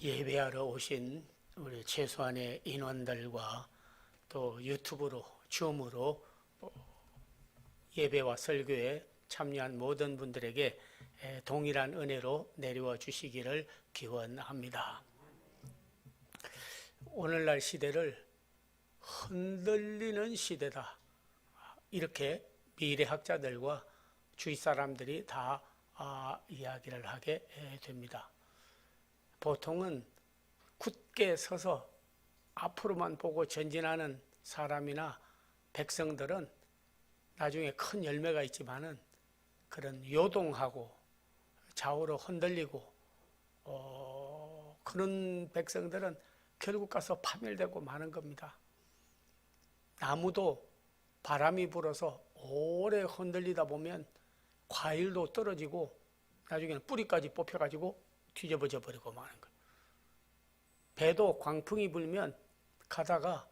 예배하러 오신 우리 최소한의 인원들과 또 유튜브로, 줌으로 예배와 설교에 참여한 모든 분들에게 동일한 은혜로 내려와 주시기를 기원합니다. 오늘날 시대를 흔들리는 시대다. 이렇게 미래학자들과 주위 사람들이 다 이야기를 하게 됩니다. 보통은 굳게 서서 앞으로만 보고 전진하는 사람이나 백성들은 나중에 큰 열매가 있지만은 그런 요동하고 좌우로 흔들리고 그런 백성들은 결국 가서 파멸되고 마는 겁니다. 나무도 바람이 불어서 오래 흔들리다 보면 과일도 떨어지고 나중에는 뿌리까지 뽑혀가지고 뒤집어져 버리고 마는 거예요. 배도 광풍이 불면 가다가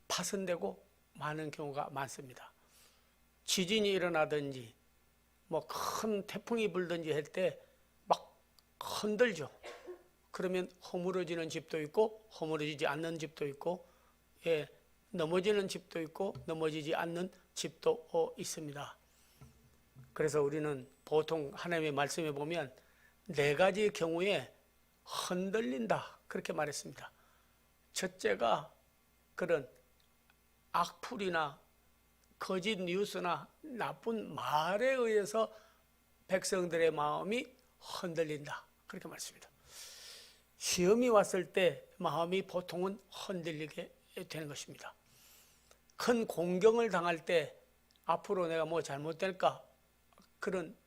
파손되고 마는 경우가 많습니다. 지진이 일어나든지 뭐 큰 태풍이 불든지 할 때 막 흔들죠. 그러면 허물어지는 집도 있고 허물어지지 않는 집도 있고 넘어지는 집도 있고 넘어지지 않는 집도 있습니다. 그래서 우리는 보통 하나님의 말씀에 보면 4가지 경우에 흔들린다 그렇게 말했습니다. 첫째가 그런 악플이나 거짓 뉴스나 나쁜 말에 의해서 백성들의 마음이 흔들린다 그렇게 말했습니다. 시험이 왔을 때 마음이 보통은 흔들리게 되는 것입니다. 큰 공경을 당할 때 앞으로 내가 뭐 잘못될까 그런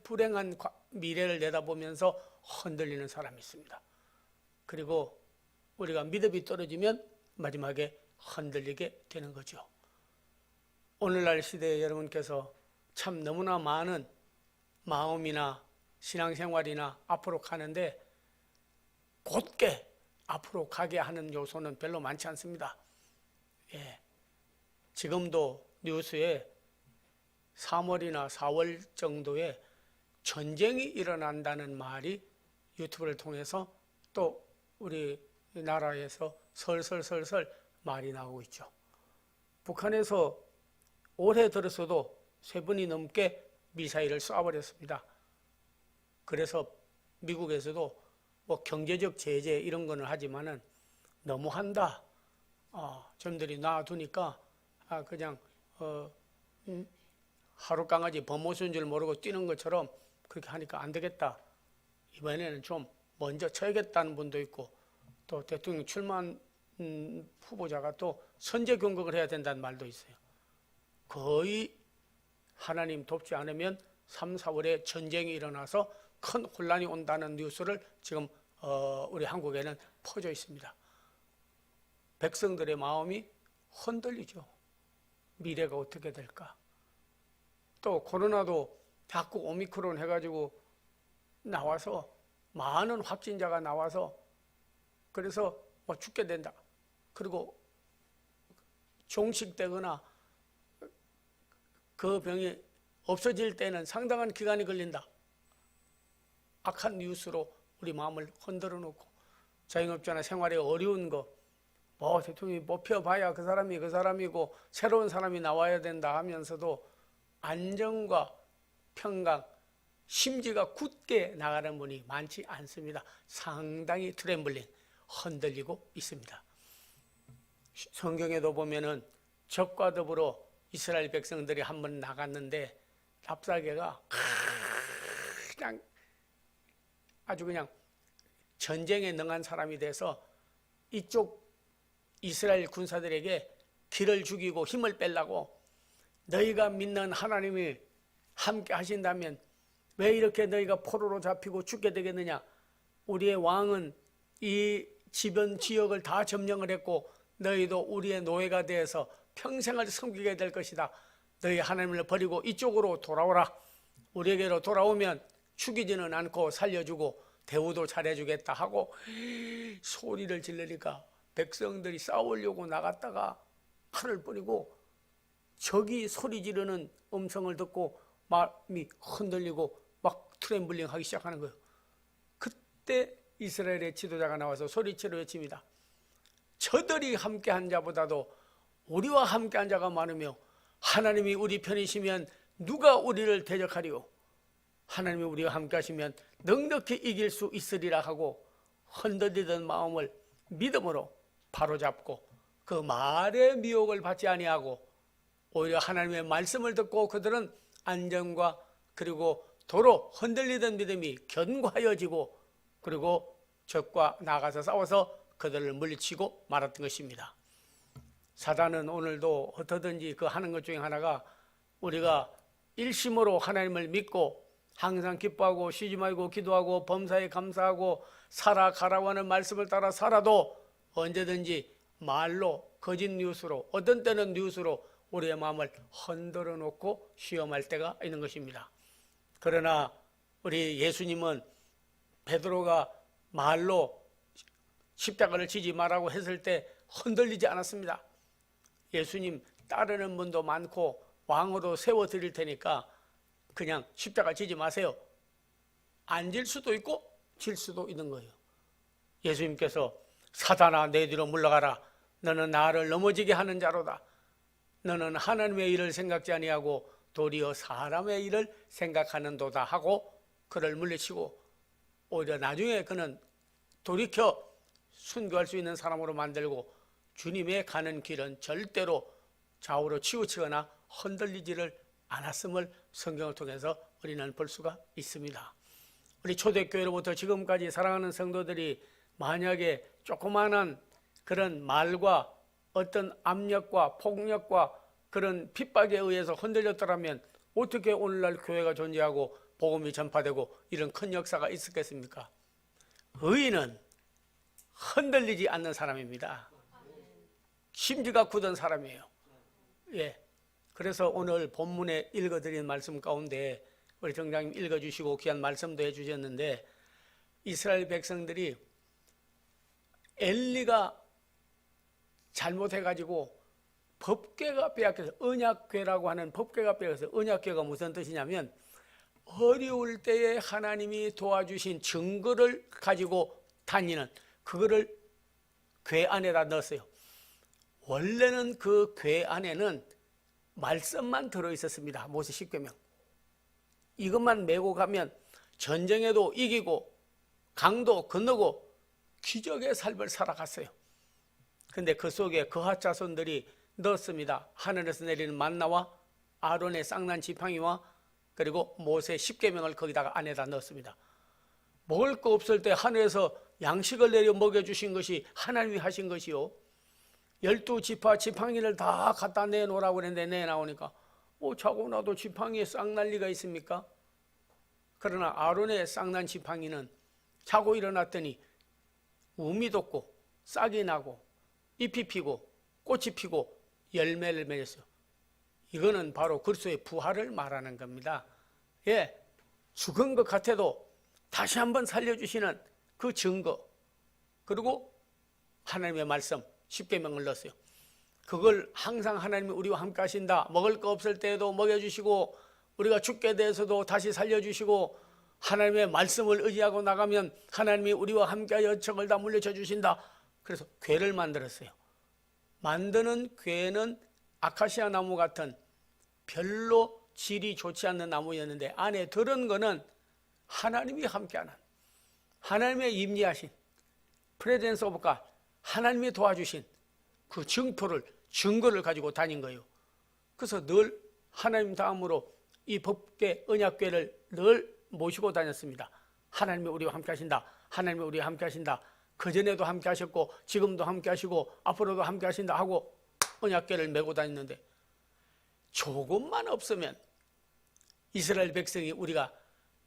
불행한 미래를 내다보면서 흔들리는 사람이 있습니다. 그리고 우리가 믿음이 떨어지면 마지막에 흔들리게 되는 거죠. 오늘날 시대에 여러분께서 참 너무나 많은 마음이나 신앙생활이나 앞으로 가는데 곧게 앞으로 가게 하는 요소는 별로 많지 않습니다. 지금도 뉴스에 3월이나 4월 정도에 전쟁이 일어난다는 말이 유튜브를 통해서 또 우리 나라에서 설설 말이 나오고 있죠. 북한에서 올해 들어서도 3번이 넘게 미사일을 쏴버렸습니다. 그래서 미국에서도 뭐 경제적 제재 이런 거는 하지만은 너무한다. 점들이 놔두니까 그냥 하루 강아지 범모수인 줄 모르고 뛰는 것처럼 그렇게 하니까 안 되겠다. 이번에는 좀 먼저 쳐야겠다는 분도 있고 또 대통령 출마한 후보자가 또 선제 공격을 해야 된다는 말도 있어요. 거의 하나님 돕지 않으면 3, 4월에 전쟁이 일어나서 큰 혼란이 온다는 뉴스를 지금 우리 한국에는 퍼져 있습니다. 백성들의 마음이 흔들리죠. 미래가 어떻게 될까? 또 코로나도 자꾸 오미크론 해가지고 나와서 많은 확진자가 나와서 그래서 뭐 죽게 된다. 그리고 종식되거나 그 병이 없어질 때는 상당한 기간이 걸린다. 악한 뉴스로 우리 마음을 흔들어 놓고 자영업자나 생활에 어려운 거 뭐 대통령이 뽑혀봐야 그 사람이 그 사람이고 새로운 사람이 나와야 된다 하면서도 안정과 평강, 심지가 굳게 나가는 분이 많지 않습니다. 상당히 트램블링, 흔들리고 있습니다. 성경에도 보면은 적과 더불어 이스라엘 백성들이 한번 나갔는데 랍사게가 그냥 아주 그냥 전쟁에 능한 사람이 돼서 이쪽 이스라엘 군사들에게 기를 죽이고 힘을 빼려고 너희가 믿는 하나님이 함께 하신다면 왜 이렇게 너희가 포로로 잡히고 죽게 되겠느냐? 우리의 왕은 이 주변 지역을 다 점령을 했고 너희도 우리의 노예가 되어서 평생을 섬기게 될 것이다. 너희 하나님을 버리고 이쪽으로 돌아오라. 우리에게로 돌아오면 죽이지는 않고 살려주고 대우도 잘해주겠다 하고 소리를 지르니까 백성들이 싸우려고 나갔다가 칼을 뿌리고 적이 소리 지르는 음성을 듣고 마음이 흔들리고 막 트램블링 하기 시작하는 거예요. 그때 이스라엘의 지도자가 나와서 소리치러 외칩니다. 저들이 함께한 자보다도 우리와 함께한 자가 많으며 하나님이 우리 편이시면 누가 우리를 대적하리요? 하나님이 우리와 함께하시면 넉넉히 이길 수 있으리라 하고 흔들리던 마음을 믿음으로 바로잡고 그 말의 미혹을 받지 아니하고 오히려 하나님의 말씀을 듣고 그들은 안전과 그리고 도로 흔들리던 믿음이 견고하여지고 그리고 적과 나가서 싸워서 그들을 물리치고 말았던 것입니다. 사단은 오늘도 어떠든지 그 하는 것 중에 하나가 우리가 일심으로 하나님을 믿고 항상 기뻐하고 쉬지 말고 기도하고 범사에 감사하고 살아가라고 하는 말씀을 따라 살아도 언제든지 말로 거짓 뉴스로 어떤 때는 뉴스로 우리의 마음을 흔들어 놓고 시험할 때가 있는 것입니다. 그러나 우리 예수님은 베드로가 말로 십자가를 지지 말라고 했을 때 흔들리지 않았습니다. 예수님 따르는 분도 많고 왕으로 세워드릴 테니까 그냥 십자가 지지 마세요. 안 질 수도 있고 질 수도 있는 거예요. 예수님께서 사단아 내 뒤로 물러가라. 너는 나를 넘어지게 하는 자로다. 너는 하나님의 일을 생각지 아니하고 도리어 사람의 일을 생각하는도다 하고 그를 물리치고 오히려 나중에 그는 돌이켜 순교할 수 있는 사람으로 만들고 주님의 가는 길은 절대로 좌우로 치우치거나 흔들리지를 않았음을 성경을 통해서 우리는 볼 수가 있습니다. 우리 초대교회로부터 지금까지 사랑하는 성도들이 만약에 조그마한 그런 말과 어떤 압력과 폭력과 그런 핍박에 의해서 흔들렸더라면 어떻게 오늘날 교회가 존재하고 복음이 전파되고 이런 큰 역사가 있었겠습니까? 의인은 흔들리지 않는 사람입니다. 심지가 굳은 사람이에요. 예. 그래서 오늘 본문에 읽어드린 말씀 가운데 우리 정장님 읽어주시고 귀한 말씀도 해주셨는데 이스라엘 백성들이 엘리가 잘못해가지고 법궤가 빼앗겨서 언약궤라고 하는 법궤가 빼앗겨서 언약궤가 무슨 뜻이냐면 어려울 때에 하나님이 도와주신 증거를 가지고 다니는 그거를 궤 안에다 넣었어요. 원래는 그 궤 안에는 말씀만 들어있었습니다. 모세 십계명. 이것만 메고 가면 전쟁에도 이기고 강도 건너고 기적의 삶을 살아갔어요. 근데 그 속에 거핫 자손들이 넣었습니다. 하늘에서 내리는 만나와 아론의 쌍난 지팡이와 그리고 모세 십계명을 거기다가 안에다 넣었습니다. 먹을 거 없을 때 하늘에서 양식을 내려 먹여주신 것이 하나님이 하신 것이요. 12지파 지팡이를 다 갖다 내놓으라고 그랬는데 내나오니까 자고 나도 지팡이에 쌍날 리가 있습니까? 그러나 아론의 쌍난 지팡이는 자고 일어났더니 우미 돋고 싹이 나고 잎이 피고 꽃이 피고 열매를 맺었어요. 이거는 바로 그리스도의 부활을 말하는 겁니다. 예, 죽은 것 같아도 다시 한번 살려주시는 그 증거, 그리고 하나님의 말씀 십계명을 넣었어요. 그걸 항상 하나님이 우리와 함께 하신다. 먹을 거 없을 때에도 먹여주시고 우리가 죽게 돼서도 다시 살려주시고 하나님의 말씀을 의지하고 나가면 하나님이 우리와 함께하여 적을 다 물리쳐 주신다. 그래서 궤를 만들었어요. 만드는 궤는 아카시아 나무 같은 별로 질이 좋지 않는 나무였는데 안에 들은 거는 하나님이 함께하는 하나님의 임재하신 프레젠스 오브 갓, 하나님이 도와주신 그 증거를 가지고 다닌 거예요. 그래서 늘 하나님 다음으로 이 법궤 언약궤를 늘 모시고 다녔습니다. 하나님이 우리와 함께 하신다. 하나님이 우리와 함께 하신다. 그전에도 함께 하셨고 지금도 함께 하시고 앞으로도 함께 하신다 하고 언약궤를 메고 다녔는데 조금만 없으면 이스라엘 백성이 우리가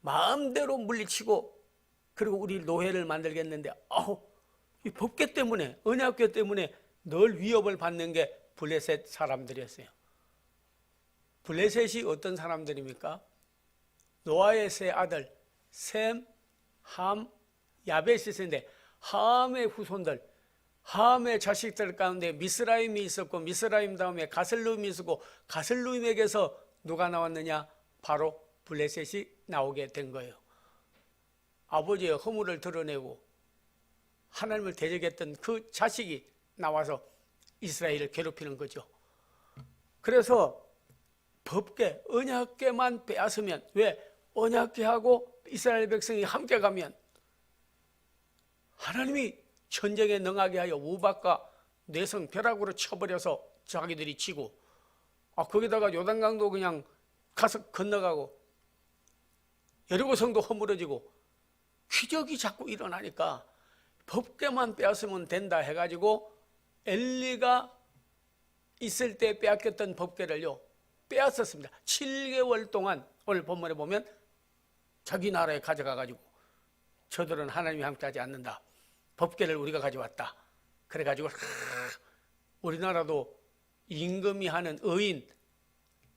마음대로 물리치고 그리고 우리 노예를 만들겠는데 이 법궤 때문에 언약궤 때문에 늘 위협을 받는 게 블레셋 사람들이었어요. 블레셋이 어떤 사람들입니까? 노아의 세 아들 셈, 함, 야벳이 있었는데 함의 후손들, 함의 자식들 가운데 미스라임이 있었고 미스라임 다음에 가슬루임이 있었고 가슬루임에게서 누가 나왔느냐? 바로 블레셋이 나오게 된 거예요. 아버지의 허물을 드러내고 하나님을 대적했던 그 자식이 나와서 이스라엘을 괴롭히는 거죠. 그래서 법궤, 언약궤만 빼앗으면, 왜? 언약궤하고 이스라엘 백성이 함께 가면 하나님이 전쟁에 능하게 하여 우박과 뇌성 벼락으로 쳐버려서 자기들이 지고, 거기다가 요단강도 그냥 가서 건너가고 여리고성도 허물어지고 기적이 자꾸 일어나니까 법궤만 빼앗으면 된다 해가지고 엘리가 있을 때 빼앗겼던 법궤를요 빼앗았습니다. 7개월 동안 오늘 본문에 보면 자기 나라에 가져가가지고 저들은 하나님이 함께하지 않는다, 법궤를 우리가 가져왔다, 그래가지고 우리나라도 임금이 하는 의인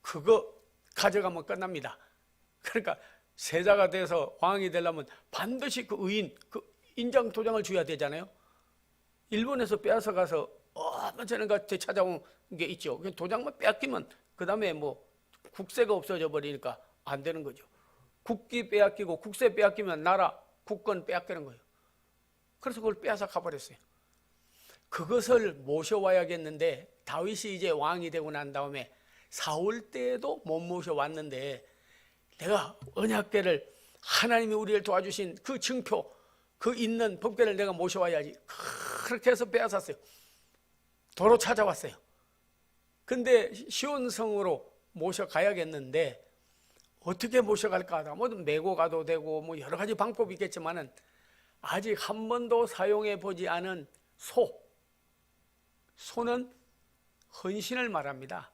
그거 가져가면 끝납니다. 그러니까 세자가 돼서 왕이 되려면 반드시 그 의인 그 인장 도장을 줘야 되잖아요. 일본에서 빼앗아 가서 얼마 전에 되찾아온 게 있죠. 도장만 빼앗기면 그 다음에 뭐 국세가 없어져 버리니까 안 되는 거죠. 국기 빼앗기고 국세 빼앗기면 나라 국권 빼앗기는 거예요. 그래서 그걸 빼앗아 가버렸어요. 그것을 모셔와야겠는데 다윗이 이제 왕이 되고 난 다음에 사울 때에도 못 모셔왔는데 내가 언약궤를 하나님이 우리를 도와주신 그 증표 그 있는 법궤를 내가 모셔와야지. 그렇게 해서 빼앗았어요. 도로 찾아왔어요. 근데 시온성으로 모셔가야겠는데 어떻게 모셔갈까 하다 뭐 메고 가도 되고 뭐 여러 가지 방법이 있겠지만은 아직 한 번도 사용해 보지 않은 소는 헌신을 말합니다.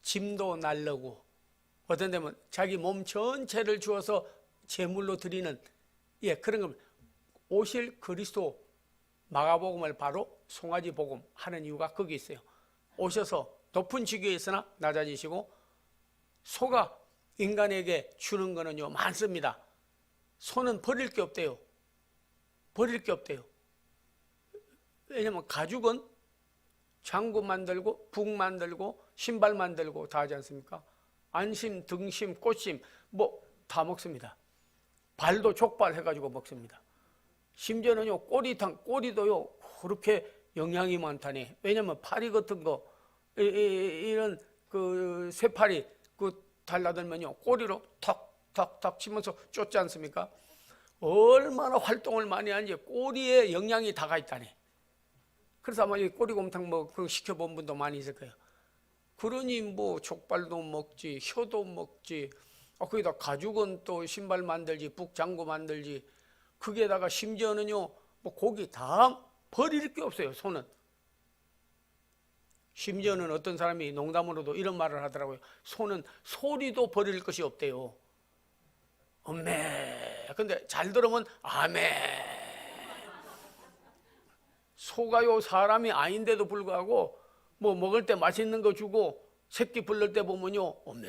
짐도 날르고 어떤 데면 자기 몸 전체를 주어서 제물로 드리는 그런 겁니다. 오실 그리스도 마가복음을 바로 송아지 복음 하는 이유가 거기 있어요. 오셔서 높은 지위에 있으나 낮아지시고 소가 인간에게 주는 거는요 많습니다. 소는 버릴 게 없대요. 버릴 게 없대요. 왜냐면 가죽은 장구 만들고 북 만들고 신발 만들고 다 하지 않습니까? 안심, 등심, 꽃심 뭐 다 먹습니다. 발도 족발 해가지고 먹습니다. 심지어는요 꼬리탕, 꼬리도요 그렇게 영양이 많다니. 왜냐면 파리 같은 거 이런 그 쇠파리 그 달라들면요 꼬리로 턱턱턱 치면서 쫓지 않습니까? 얼마나 활동을 많이 하는지 꼬리에 영양이 다가 있다니. 그래서 아마 이 꼬리곰탕 뭐 그거 시켜본 분도 많이 있을 거예요. 그러니 뭐 족발도 먹지, 혀도 먹지, 거기다 가죽은 또 신발 만들지, 북장구 만들지, 거기에다가 심지어는요 뭐 고기 다 버릴 게 없어요. 소는. 심지어는 어떤 사람이 농담으로도 이런 말을 하더라고요. 소는 소리도 버릴 것이 없대요. 엄매. 근데 잘 들으면 아멘. 소가요 사람이 아닌데도 불구하고 뭐 먹을 때 맛있는 거 주고 새끼 불릴 때 보면요 엄매.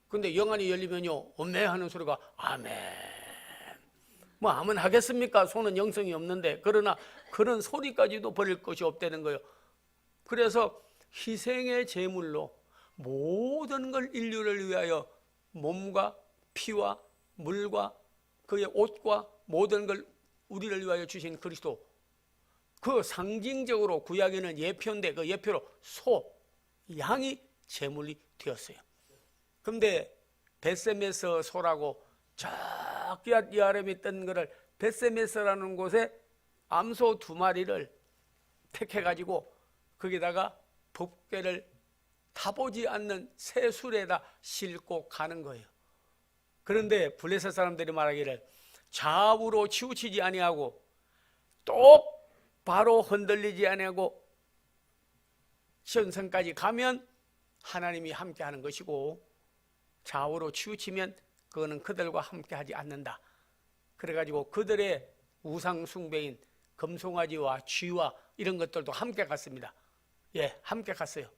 근데 영안이 열리면요 엄매 하는 소리가 아멘. 뭐 아멘 하겠습니까? 소는 영성이 없는데. 그러나 그런 소리까지도 버릴 것이 없다는 거예요. 그래서 희생의 제물로 모든 걸 인류를 위하여 몸과 피와 물과 그의 옷과 모든 걸 우리를 위하여 주신 그리스도, 그 상징적으로 구약에는 예표인데 그 예표로 소, 양이 제물이 되었어요. 그런데 벳세메스 소라고 저 기욤 여아람에 있던 거를 벳세메스라는 곳에 암소 2마리를 택해가지고 거기다가 법궤를 타보지 않는 새 술에다 싣고 가는 거예요. 그런데 블레셋 사람들이 말하기를 좌우로 치우치지 아니하고 똑바로 흔들리지 아니하고 시온성까지 가면 하나님이 함께하는 것이고 좌우로 치우치면 그거는 그들과 함께하지 않는다. 그래가지고 그들의 우상 숭배인 금송아지와 쥐와 이런 것들도 함께 갔습니다. 함께 갔어요.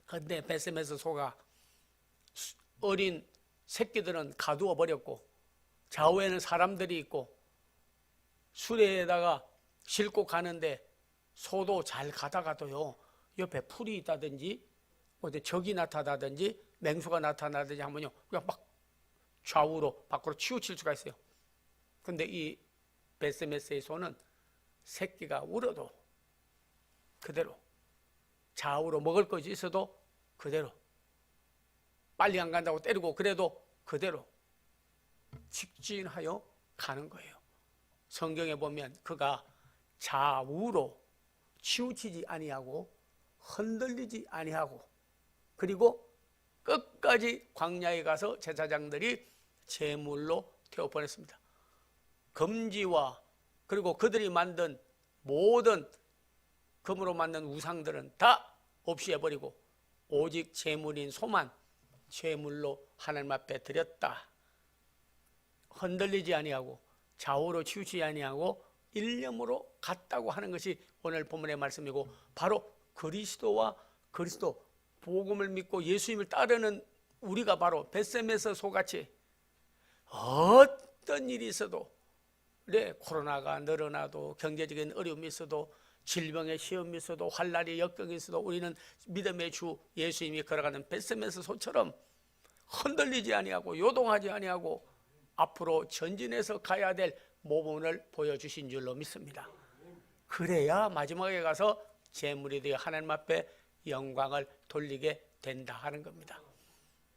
그런데 벳세메스 소가 어린 새끼들은 가두어 버렸고 좌우에는 사람들이 있고 수레에다가 싣고 가는데 소도 잘 가다가도요 옆에 풀이 있다든지 어디 적이 나타나든지 맹수가 나타나든지 하면요 그냥 막 좌우로 밖으로 치우칠 수가 있어요. 근데 이 베세메스의 소는 새끼가 울어도 그대로, 좌우로 먹을 것이 있어도 그대로, 빨리 안 간다고 때리고 그래도 그대로 직진하여 가는 거예요. 성경에 보면 그가 좌우로 치우치지 아니하고 흔들리지 아니하고, 그리고 끝까지 광야에 가서 제사장들이 제물로 태워 보냈습니다. 금지와 그리고 그들이 만든 모든 금으로 만든 우상들은 다 없이 해버리고 오직 제물인 소만 제물로 하나님 앞에 드렸다. 흔들리지 아니하고 좌우로 치우치지 아니하고 일념으로 갔다고 하는 것이 오늘 본문의 말씀이고, 바로 그리스도와 그리스도 복음을 믿고 예수님을 따르는 우리가 바로 벳세메스 소같이 어떤 일이 있어도, 네, 코로나가 늘어나도, 경제적인 어려움이 있어도, 질병의 시험이 있어도, 환난의 역경이 있어도 우리는 믿음의 주 예수님이 걸어가는 벳세메스 소처럼 흔들리지 아니하고 요동하지 아니하고 앞으로 전진해서 가야 될 모범을 보여주신 줄로 믿습니다. 그래야 마지막에 가서 제물이 되어 하나님 앞에 영광을 돌리게 된다 하는 겁니다.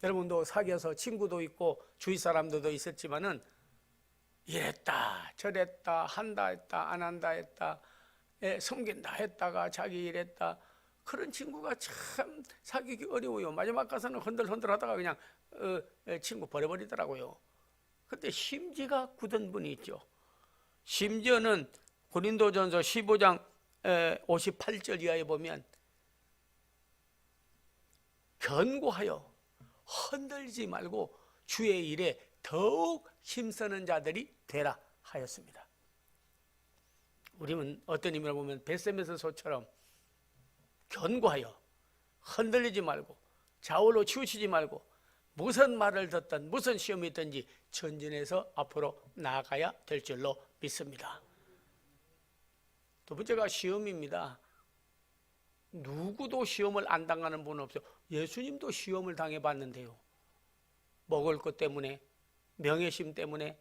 여러분도 사귀어서 친구도 있고 주위 사람들도 있었지만은 이랬다 저랬다 한다 했다 안 한다 했다, 섬긴다 했다가 자기 일했다, 그런 친구가 참 사귀기 어려워요. 마지막 가서는 흔들흔들 하다가 그냥 친구 버려버리더라고요. 그때 심지가 굳은 분이 있죠. 심지어는 고린도전서 15장 58절 이하에 보면 견고하여 흔들리지 말고 주의 일에 더욱 힘쓰는 자들이 되라 하였습니다. 우리는 어떤 의미로 보면 벳세메스 소처럼 견고하여 흔들리지 말고 좌우로 치우치지 말고 무슨 말을 듣든 무슨 시험이 있든지 전진해서 앞으로 나아가야 될 줄로 믿습니다. 두 번째가 시험입니다. 누구도 시험을 안 당하는 분은 없어요. 예수님도 시험을 당해봤는데요. 먹을 것 때문에, 명예심 때문에,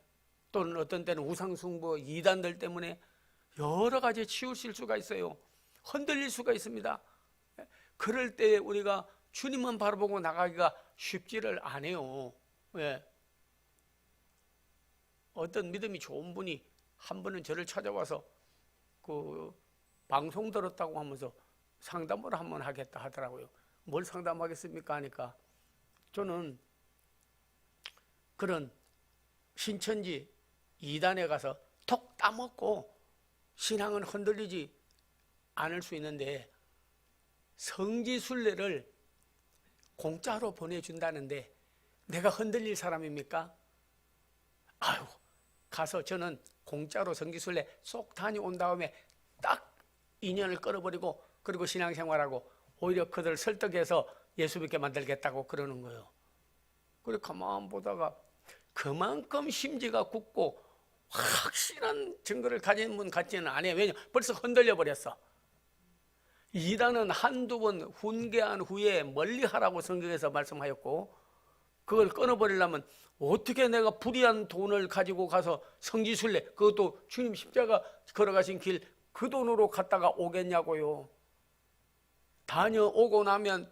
또는 어떤 때는 우상숭배 이단들 때문에 여러 가지 치우칠 수가 있어요. 흔들릴 수가 있습니다. 그럴 때 우리가 주님만 바라보고 나가기가 쉽지를 않아요. 왜? 어떤 믿음이 좋은 분이 한 번은 저를 찾아와서 그 방송 들었다고 하면서 상담을 한번 하겠다 하더라고요. 뭘 상담하겠습니까 하니까 저는 그런 신천지 이단에 가서 톡 따먹고 신앙은 흔들리지 않을 수 있는데 성지순례를 공짜로 보내준다는데 내가 흔들릴 사람입니까? 아유, 가서 저는 공짜로 성지순례 쏙 다녀온 다음에 딱 인연을 끊어버리고 그리고 신앙생활하고 오히려 그들을 설득해서 예수 믿게 만들겠다고 그러는 거예요. 그래 가만 보다가 그만큼 심지가 굳고 확실한 증거를 가진 분 같지는 않아요. 왜냐하면 벌써 흔들려 버렸어. 이단은 한두 번 훈계한 후에 멀리하라고 성경에서 말씀하였고, 그걸 끊어버리려면 어떻게 내가 불의한 돈을 가지고 가서 성지순례, 그것도 주님 십자가 걸어가신 길 그 돈으로 갔다가 오겠냐고요. 다녀오고 나면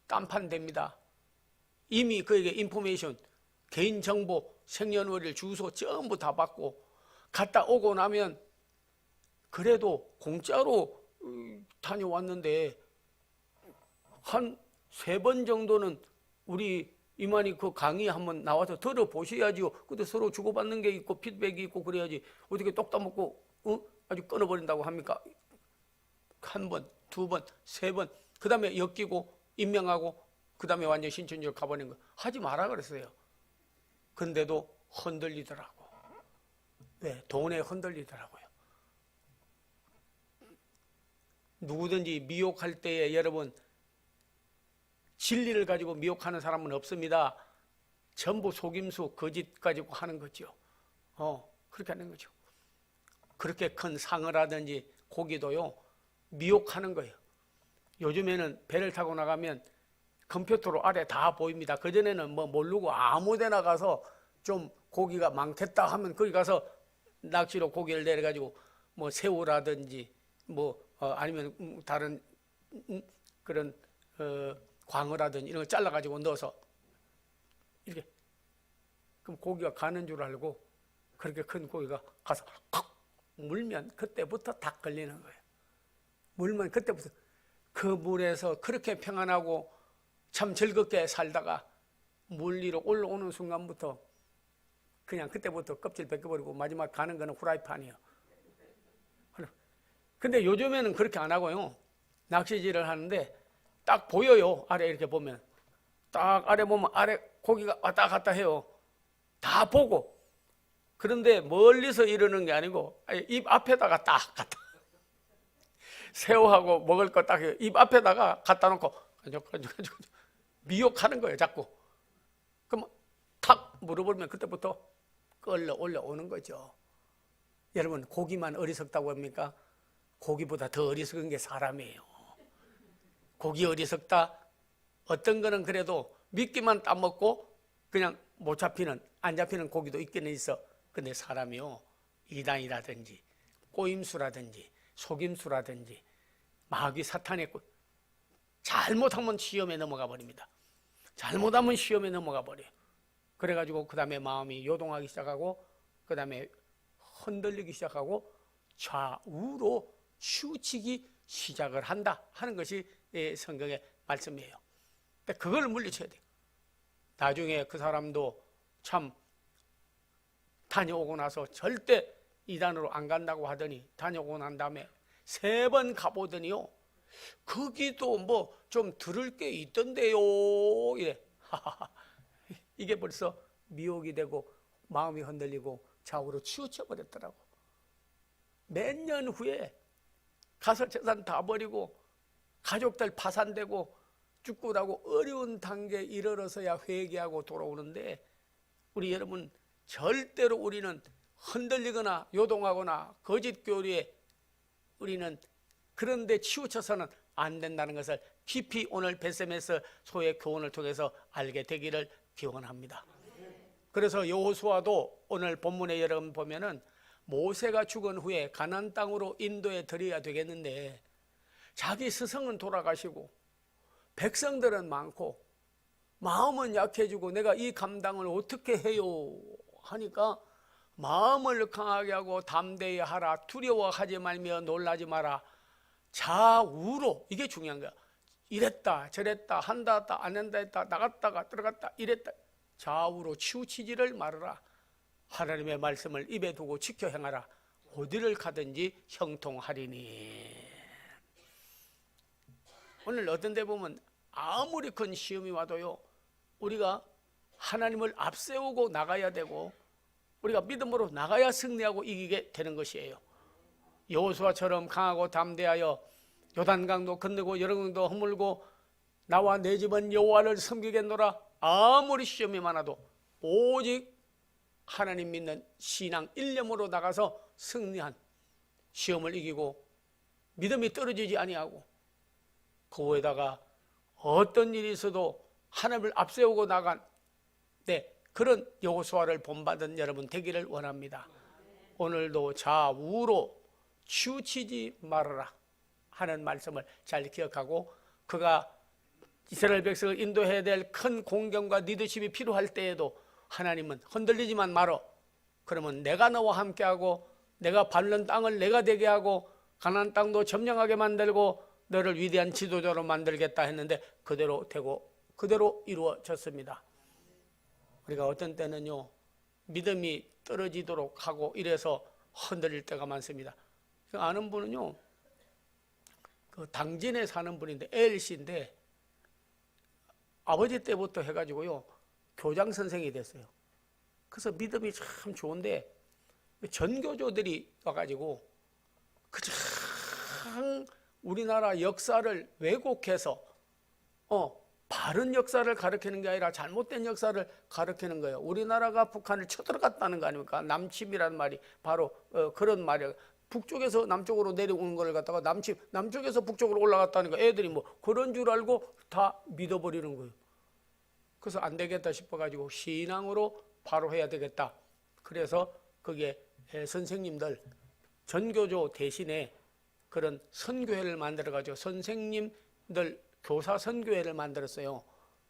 깜판됩니다. 이미 그에게 인포메이션, 개인정보, 생년월일, 주소 전부 다 받고 갔다 오고 나면 그래도 공짜로 다녀왔는데 한 3번 정도는 우리 이만희 그 강의 한번 나와서 들어보셔야지요. 근데 서로 주고받는 게 있고 피드백이 있고 그래야지 어떻게 똑 따먹고 아주 끊어버린다고 합니까? 1번, 2번, 3번 그 다음에 엮이고 임명하고 그 다음에 완전 신천지로 가버린 거 하지 마라 그랬어요. 근데도 흔들리더라고. 네, 돈에 흔들리더라고요. 누구든지 미혹할 때에 여러분 진리를 가지고 미혹하는 사람은 없습니다. 전부 속임수, 거짓 가지고 하는 거죠. 그렇게 하는 거죠. 그렇게 큰 상을 하든지 고기도요 미혹하는 거예요. 요즘에는 배를 타고 나가면 컴퓨터로 아래 다 보입니다. 그전에는 뭐 모르고 아무 데나 가서 좀 고기가 많겠다 하면 거기 가서 낚시로 고기를 내려가지고 뭐 새우라든지 아니면 다른 그런 광어라든지 이런 거 잘라가지고 넣어서 이렇게 그럼 고기가 가는 줄 알고 그렇게 큰 고기가 가서 콕 물면 그때부터 닭 걸리는 거예요. 물면 그때부터 그 물에서 그렇게 평안하고 참 즐겁게 살다가 물 위로 올라오는 순간부터 그냥 그때부터 껍질 벗겨버리고 마지막 가는 거는 후라이팬이에요. 근데 요즘에는 그렇게 안 하고요. 낚시질을 하는데 딱 보여요. 아래 이렇게 보면 딱 아래 보면 아래 고기가 왔다 갔다 해요. 다 보고. 그런데 멀리서 이러는 게 아니고 입 앞에다가 딱 갖다 새우하고 먹을 거 딱 입 앞에다가 갖다 놓고 미혹하는 거예요. 자꾸. 그럼 탁 물어보면 그때부터 끌려 올라오는 거죠. 여러분 고기만 어리석다고 합니까? 고기보다 더 어리석은 게 사람이에요. 고기 어리석다. 어떤 거는 그래도 미끼만 따먹고 그냥 못 잡히는 안 잡히는 고기도 있기는 있어. 근데 사람이요 이단이라든지 꼬임수라든지 속임수라든지 마귀 사탄의 잘못하면 시험에 넘어가 버립니다. 잘못하면 시험에 넘어가 버려요. 그래가지고 그 다음에 마음이 요동하기 시작하고 그 다음에 흔들리기 시작하고 좌우로 치우치기 시작을 한다 하는 것이 성경의 말씀이에요. 근데 그걸 물리쳐야 돼요. 나중에 그 사람도 참 다녀오고 나서 절대 이단으로 안 간다고 하더니 다녀오고 난 다음에 3번 가보더니요 거기도 뭐 좀 들을 게 있던데요 이래. 이게 벌써 미혹이 되고 마음이 흔들리고 좌우로 치우쳐 버렸더라고. 몇 년 후에 가서 재산 다 버리고 가족들 파산되고 죽고라고 어려운 단계에 이르러서야 회개하고 돌아오는데 우리 여러분 절대로 우리는 흔들리거나 요동하거나 거짓 교리에 우리는 그런데 치우쳐서는 안 된다는 것을 깊이 오늘 베세메스 소의 교훈을 통해서 알게 되기를 기원합니다. 그래서 여호수아도 오늘 본문에 여러분 보면은 모세가 죽은 후에 가나안 땅으로 인도해 드려야 되겠는데 자기 스승은 돌아가시고 백성들은 많고 마음은 약해지고 내가 이 감당을 어떻게 해요 하니까 마음을 강하게 하고 담대히 하라. 두려워하지 말며 놀라지 마라. 좌우로 이게 중요한 거야. 이랬다 저랬다 한다 했다 안 한다 했다 나갔다가 들어갔다 이랬다 좌우로 치우치지를 말아라. 하나님의 말씀을 입에 두고 지켜 행하라. 어디를 가든지 형통하리니. 오늘 어떤 데 보면 아무리 큰 시험이 와도요 우리가 하나님을 앞세우고 나가야 되고 우리가 믿음으로 나가야 승리하고 이기게 되는 것이에요. 여호수아처럼 강하고 담대하여 요단강도 건너고 여름강도 허물고 나와 내 집은 여호와를 섬기겠노라. 아무리 시험이 많아도 오직 하나님 믿는 신앙 일념으로 나가서 승리한 시험을 이기고 믿음이 떨어지지 아니하고 그 후에다가 어떤 일이 있어도 하나님을 앞세우고 나간 그런 여호수아를 본받은 여러분 되기를 원합니다. 오늘도 좌우로 치우치지 말아라 하는 말씀을 잘 기억하고 그가 이스라엘 백성을 인도해야 될 큰 공경과 리더십이 필요할 때에도 하나님은 흔들리지만 말어. 그러면 내가 너와 함께하고 내가 밟는 땅을 내가 되게 하고 가나안 땅도 점령하게 만들고 너를 위대한 지도자로 만들겠다 했는데 그대로 되고 그대로 이루어졌습니다. 우리가 어떤 때는요 믿음이 떨어지도록 하고 이래서 흔들릴 때가 많습니다. 아는 분은요 그 당진에 사는 분인데 L씨인데 아버지 때부터 해가지고요 교장 선생이 됐어요. 그래서 믿음이 참 좋은데 전교조들이 와가지고 그참 우리나라 역사를 왜곡해서 바른 역사를 가르치는 게 아니라 잘못된 역사를 가르치는 거예요. 우리나라가 북한을 쳐들어갔다는 거 아닙니까? 남침이라는 말이 바로 그런 말이에요. 북쪽에서 남쪽으로 내려오는 걸 갖다가 남쪽에서 북쪽으로 올라갔다니까 애들이 뭐 그런 줄 알고 다 믿어버리는 거예요. 그래서 안 되겠다 싶어가지고 신앙으로 바로 해야 되겠다. 그래서 그게 선생님들 전교조 대신에 그런 선교회를 만들어가지고 선생님들 교사 선교회를 만들었어요.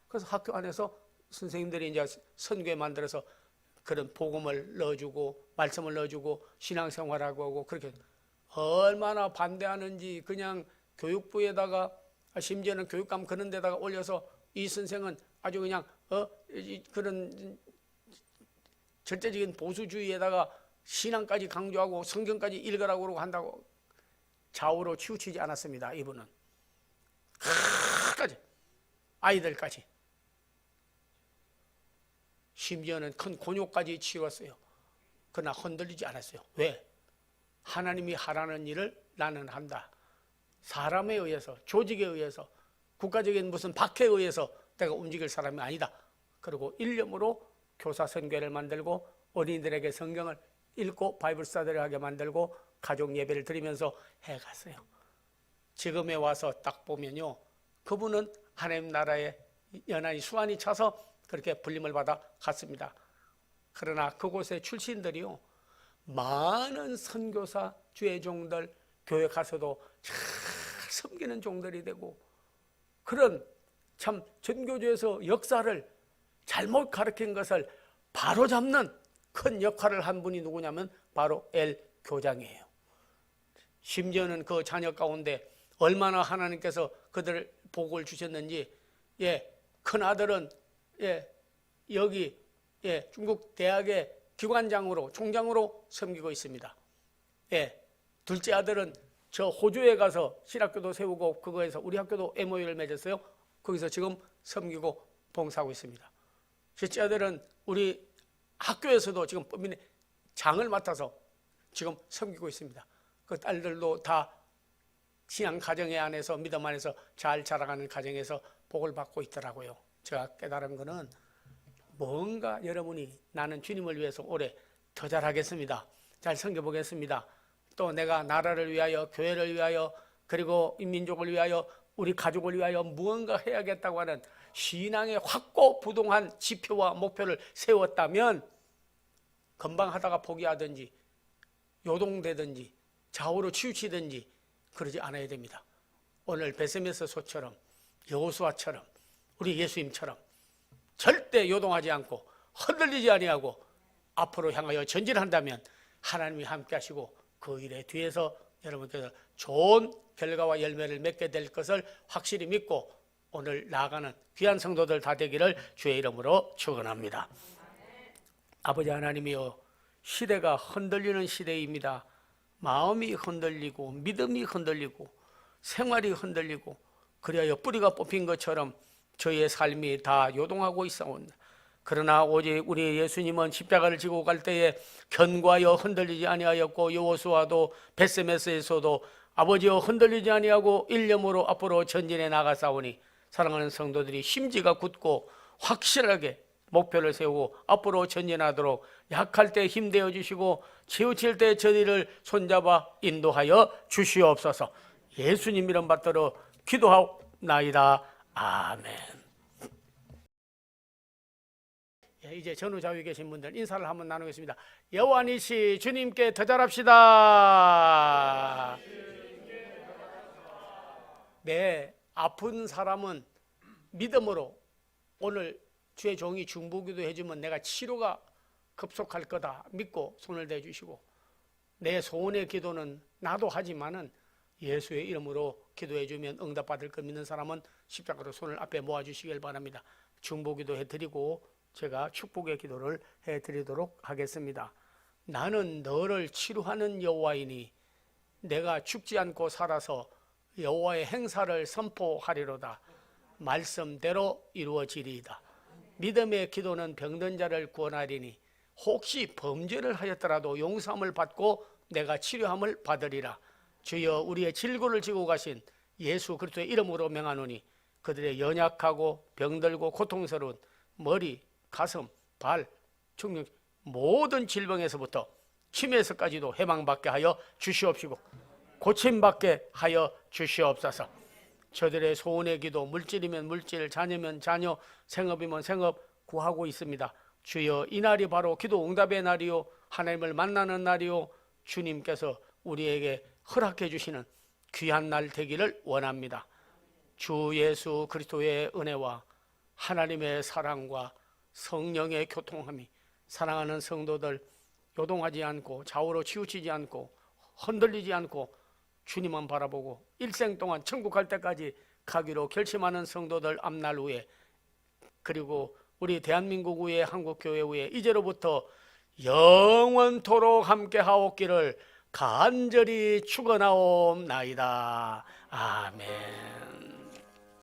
그래서 학교 안에서 선생님들이 이제 선교회 만들어서 그런 복음을 넣어주고 말씀을 넣어주고 신앙생활하고 하고 그렇게 얼마나 반대하는지 그냥 교육부에다가 심지어는 교육감 그런 데다가 올려서 이 선생은 아주 그냥 그런 절대적인 보수주의에다가 신앙까지 강조하고 성경까지 읽으라고 그러고 한다고 좌우로 치우치지 않았습니다. 이분은 끝까지 아이들까지 심지어는 큰 곤욕까지 치렀어요. 그러나 흔들리지 않았어요. 왜? 하나님이 하라는 일을 나는 한다. 사람에 의해서, 조직에 의해서, 국가적인 무슨 박해에 의해서 내가 움직일 사람이 아니다. 그리고 일념으로 교사 선교회를 만들고 어린이들에게 성경을 읽고 바이블 스터디를 하게 만들고 가족 예배를 드리면서 해갔어요. 지금에 와서 딱 보면요, 그분은 하나님 나라에 연한이 수완이 차서 그렇게 불림을 받아 갔습니다. 그러나 그곳의 출신들이요, 많은 선교사, 주의 종들, 교회 가서도 잘 섬기는 종들이 되고 그런 참 전교조에서 역사를 잘못 가르친 것을 바로잡는 큰 역할을 한 분이 누구냐면 바로 엘 교장이에요. 심지어는 그 자녀 가운데 얼마나 하나님께서 그들을 복을 주셨는지, 큰 아들은 여기 중국 대학의 기관장으로 총장으로 섬기고 있습니다. 둘째 아들은 저 호주에 가서 신학교도 세우고 그거에서 우리 학교도 MOU를 맺었어요. 거기서 지금 섬기고 봉사하고 있습니다. 셋째 아들은 우리 학교에서도 지금 법인의 장을 맡아서 지금 섬기고 있습니다. 그 딸들도 다 신앙 가정의 안에서 믿음 안에서 잘 자라가는 가정에서 복을 받고 있더라고요. 제가 깨달은 거는 뭔가 여러분이 나는 주님을 위해서 올해 더 잘하겠습니다. 잘 섬겨보겠습니다. 또 내가 나라를 위하여, 교회를 위하여, 그리고 민족을 위하여, 우리 가족을 위하여 무언가 해야겠다고 하는 신앙의 확고부동한 지표와 목표를 세웠다면 금방 하다가 포기하든지 요동되든지 좌우로 치우치든지 그러지 않아야 됩니다. 오늘 베세메스 소처럼 여호수아처럼 우리 예수님처럼 절대 요동하지 않고 흔들리지 아니하고 앞으로 향하여 전진한다면 하나님이 함께 하시고 그 일에 뒤에서 여러분께서 좋은 결과와 열매를 맺게 될 것을 확실히 믿고 오늘 나아가는 귀한 성도들 다 되기를 주의 이름으로 축원합니다. 아버지 하나님이여, 시대가 흔들리는 시대입니다. 마음이 흔들리고 믿음이 흔들리고 생활이 흔들리고 그리하여 뿌리가 뽑힌 것처럼 저희의 삶이 다 요동하고 있사온다. 그러나 오직 우리 예수님은 십자가를 지고 갈 때에 견고하여 흔들리지 아니하였고 여호수아도 베세메스에서도 아버지여 흔들리지 아니하고 일념으로 앞으로 전진해 나가사오니 사랑하는 성도들이 심지가 굳고 확실하게 목표를 세우고 앞으로 전진하도록 약할 때 힘되어 주시고 치우칠 때 저희를 손잡아 인도하여 주시옵소서. 예수님 이름 받들어 기도하옵나이다. 아멘. 이제 전후좌우에 계신 분들 인사를 한번 나누겠습니다. 여호와니시 주님께 더 잘합시다. 네, 아픈 사람은 믿음으로 오늘 주의 종이 중보기도 해주면 내가 치료가 급속할 거다 믿고 손을 대주시고, 내 소원의 기도는 나도 하지만은 예수의 이름으로 기도해주면 응답받을 거 믿는 사람은 십자가로 손을 앞에 모아주시길 바랍니다. 중보기도 해드리고 제가 축복의 기도를 해드리도록 하겠습니다. 나는 너를 치료하는 여호와이니 내가 죽지 않고 살아서 여호와의 행사를 선포하리로다. 말씀대로 이루어지리이다. 믿음의 기도는 병든 자를 구원하리니 혹시 범죄를 하였더라도 용서함을 받고 내가 치료함을 받으리라. 주여, 우리의 질고를 지고 가신 예수 그리스도의 이름으로 명하노니 그들의 연약하고 병들고 고통스러운 머리, 가슴, 발, 충격 모든 질병에서부터 치매에서까지도 해방받게 하여 주시옵시고 고침받게 하여 주시옵소서. 저들의 소원의 기도, 물질이면 물질, 자녀면 자녀, 생업이면 생업 구하고 있습니다. 주여, 이 날이 바로 기도 응답의 날이요 하나님을 만나는 날이요 주님께서 우리에게 허락해 주시는 귀한 날 되기를 원합니다. 주 예수 그리스도의 은혜와 하나님의 사랑과 성령의 교통함이 사랑하는 성도들 요동하지 않고 좌우로 치우치지 않고 흔들리지 않고 주님만 바라보고 일생 동안 천국 갈 때까지 가기로 결심하는 성도들 앞날 후에, 그리고 우리 대한민국 후에 한국교회 후에 이제로부터 영원토록 함께 하옵기를 간절히 축원하옵나이다. 아멘.